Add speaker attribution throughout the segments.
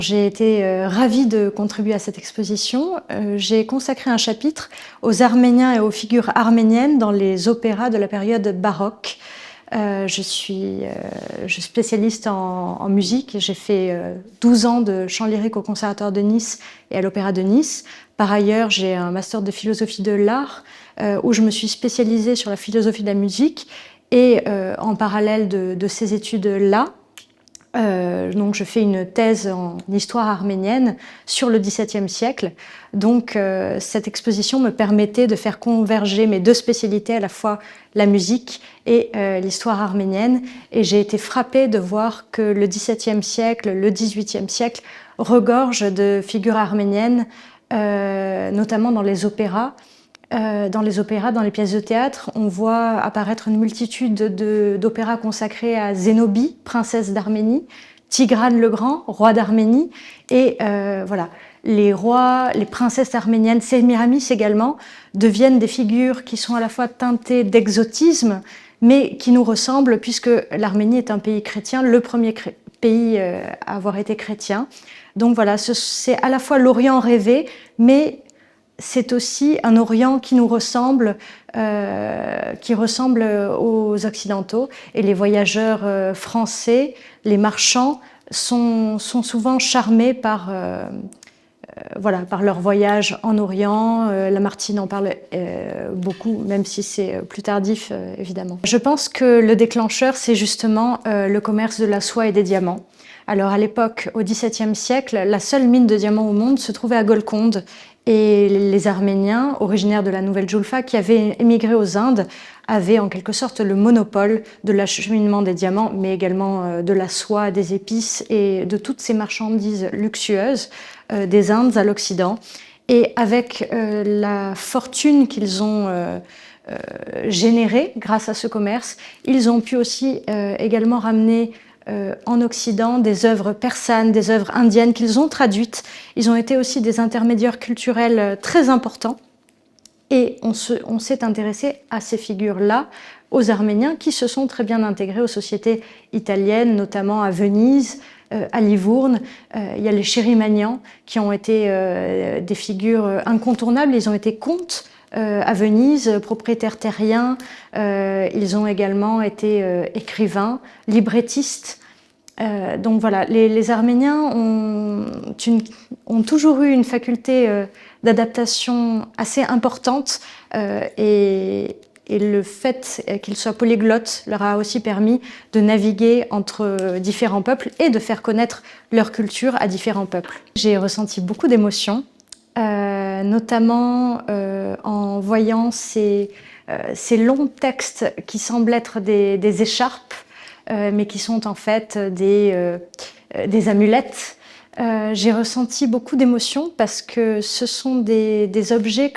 Speaker 1: J'ai été ravie de contribuer à cette exposition. J'ai consacré un chapitre aux Arméniens et aux figures arméniennes dans les opéras de la période baroque. Je suis spécialiste en musique. J'ai fait 12 ans de chant lyrique au Conservatoire de Nice et à l'Opéra de Nice. Par ailleurs, j'ai un master de philosophie de l'art où je me suis spécialisée sur la philosophie de la musique. Et en parallèle de ces études-là, donc je fais une thèse en histoire arménienne sur le XVIIe siècle. Donc cette exposition me permettait de faire converger mes deux spécialités, à la fois la musique et l'histoire arménienne. Et j'ai été frappée de voir que le XVIIe siècle, le XVIIIe siècle regorge de figures arméniennes, notamment dans les opéras. Dans les pièces de théâtre, on voit apparaître une multitude d'opéras consacrés à Zénobie, princesse d'Arménie, Tigrane le Grand, roi d'Arménie, et voilà, les rois, les princesses arméniennes, Sémiramis également, deviennent des figures qui sont à la fois teintées d'exotisme, mais qui nous ressemblent, puisque l'Arménie est un pays chrétien, le premier pays à avoir été chrétien. Donc voilà, c'est à la fois l'Orient rêvé, mais c'est aussi un Orient qui nous ressemble, qui ressemble aux Occidentaux. Et les voyageurs français, les marchands, sont souvent charmés par, voilà, par leur voyage en Orient. Lamartine en parle beaucoup, même si c'est plus tardif, évidemment. Je pense que le déclencheur, c'est justement le commerce de la soie et des diamants. Alors à l'époque, au XVIIe siècle, la seule mine de diamants au monde se trouvait à Golconde. Et les Arméniens, originaires de la Nouvelle Julfa, qui avaient émigré aux Indes, avaient en quelque sorte le monopole de l'acheminement des diamants, mais également de la soie, des épices et de toutes ces marchandises luxueuses des Indes à l'Occident. Et avec la fortune qu'ils ont générée grâce à ce commerce, ils ont pu aussi également ramener en Occident des œuvres persanes, des œuvres indiennes qu'ils ont traduites. Ils ont été aussi des intermédiaires culturels très importants. Et on s'est intéressé à ces figures-là, aux Arméniens, qui se sont très bien intégrés aux sociétés italiennes, notamment à Venise, à Livourne. Il y a les Chérimanians, qui ont été des figures incontournables. Ils ont été comtes à Venise, propriétaires terriens. Ils ont également été écrivains, librettistes. Donc voilà, les Arméniens ont toujours eu une faculté d'adaptation assez importante et le fait qu'ils soient polyglottes leur a aussi permis de naviguer entre différents peuples et de faire connaître leur culture à différents peuples. J'ai ressenti beaucoup d'émotions, notamment en voyant ces longs textes qui semblent être des écharpes, mais qui sont en fait des amulettes. J'ai ressenti beaucoup d'émotions parce que ce sont des objets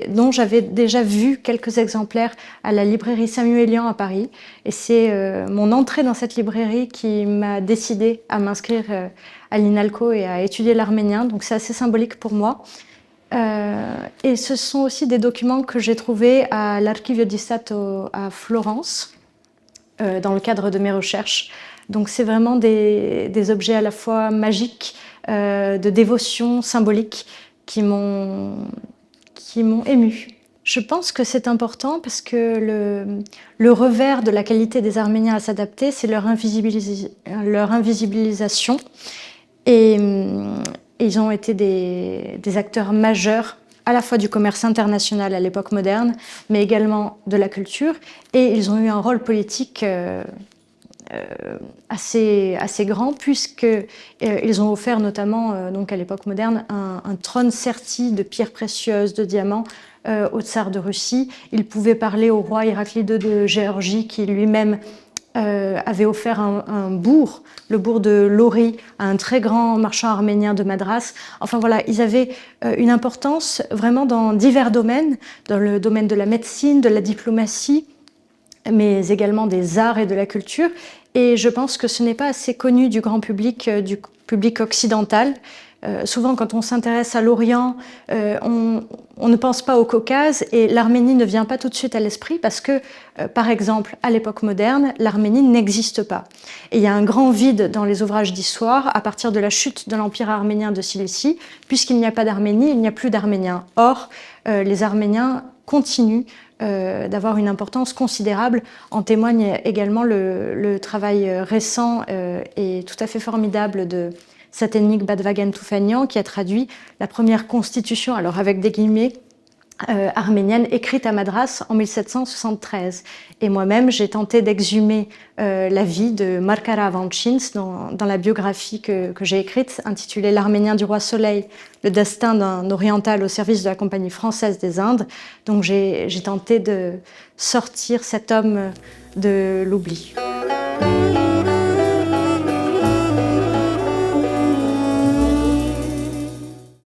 Speaker 1: dont j'avais déjà vu quelques exemplaires à la librairie Samuelian à Paris. Et c'est mon entrée dans cette librairie qui m'a décidée à m'inscrire à l'INALCO et à étudier l'arménien. Donc c'est assez symbolique pour moi. Et ce sont aussi des documents que j'ai trouvés à l'Archivio di Stato à Florence, dans le cadre de mes recherches. Donc c'est vraiment des objets à la fois magiques, de dévotion symbolique qui m'ont émue. Je pense que c'est important parce que le revers de la qualité des Arméniens à s'adapter, c'est leur invisibilisation. Et ils ont été des acteurs majeurs à la fois du commerce international à l'époque moderne, mais également de la culture. Et ils ont eu un rôle politique assez grand, puisqu'ils ont offert notamment, donc à l'époque moderne, un trône serti de pierres précieuses, de diamants, au tsar de Russie. Ils pouvaient parler au roi Héraclide II de Géorgie, qui lui-même avait offert un bourg, le bourg de Lori, à un très grand marchand arménien de Madras. Enfin voilà, ils avaient une importance vraiment dans divers domaines, dans le domaine de la médecine, de la diplomatie, mais également des arts et de la culture. Et je pense que ce n'est pas assez connu du grand public occidental. Souvent, quand on s'intéresse à l'Orient, on ne pense pas au Caucase et l'Arménie ne vient pas tout de suite à l'esprit parce que, par exemple, à l'époque moderne, l'Arménie n'existe pas. Et il y a un grand vide dans les ouvrages d'histoire à partir de la chute de l'Empire arménien de Cilicie. Puisqu'il n'y a pas d'Arménie, il n'y a plus d'Arméniens. Or, les Arméniens continuent d'avoir une importance considérable. En témoigne également le travail récent et tout à fait formidable de Satelnik Badvagan-Toufanian, qui a traduit la première constitution, alors avec des guillemets, arménienne écrite à Madras en 1773. Et moi-même, j'ai tenté d'exhumer la vie de Markara Vanchins dans la biographie que j'ai écrite, intitulée L'Arménien du roi Soleil, le destin d'un oriental au service de la Compagnie française des Indes. Donc j'ai tenté de sortir cet homme de l'oubli.